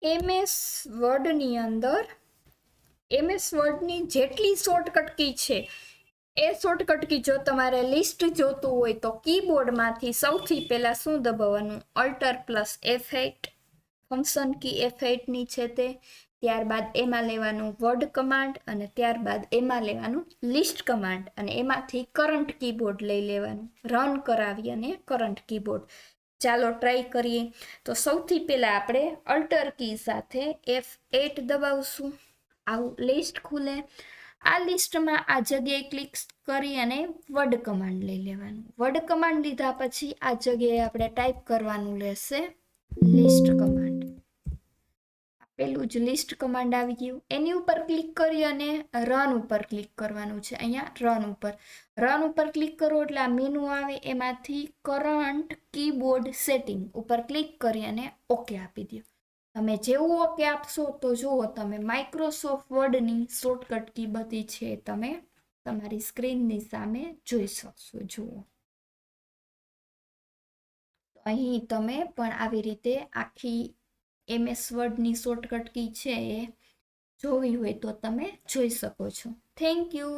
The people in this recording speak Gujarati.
એમએસ વર્ડની અંદર એમએસ વર્ડની જેટલી શોર્ટકટ કી છે એ શોર્ટકટ કી જો તમારે લિસ્ટ જોતું હોય તો કીબોર્ડમાંથી સૌથી પહેલા શું દબાવવાનું, Alt+F8 ફંક્શન કી F8ની છે તે, ત્યારબાદ એમાં લેવાનું વર્ડ કમાન્ડ અને ત્યારબાદ એમાં લેવાનું લિસ્ટ કમાન્ડ અને એમાંથી કરંટ કીબોર્ડ લઈ લેવાનું, રન કરાવી અને કરંટ કીબોર્ડ. ચાલો ટ્રાય કરીએ. તો સૌથી પહેલા આપણે અલ્ટર કી સાથે F8 દબાવશું, આવું લિસ્ટ ખુલે. આ લિસ્ટમાં આ જગ્યાએ ક્લિક કરી અને વર્ડ કમાન્ડ લઈ લેવાનું. વર્ડ કમાન્ડ લીધા પછી આ જગ્યાએ આપણે ટાઈપ કરવાનું રહેશે લિસ્ટ કમાન્ડ. પેલું જ લિસ્ટ કમાન્ડ આવી ગયું. એની ઉપર ક્લિક કરી અને રન ઉપર ક્લિક કરવાનું છે. અહીંયા રન ઉપર ક્લિક કરો એટલે આ મેનુ આવે, એમાંથી કરંટ કીબોર્ડ સેટિંગ ઉપર ક્લિક કરી અને ઓકે આપી દો. તમે જેવું ઓકે આપશો તો જુઓ તમે માઇક્રોસોફ્ટ વર્ડની શોર્ટકટ કી બધી છે તમે તમારી સ્ક્રીનની સામે જોઈ શકશો. જુઓ અહીં તમે પણ આવી રીતે આખી એમએસ વર્ડની શોર્ટકટ કી છે એ જોવી હોય તો તમે જોઈ શકો છો. Thank you.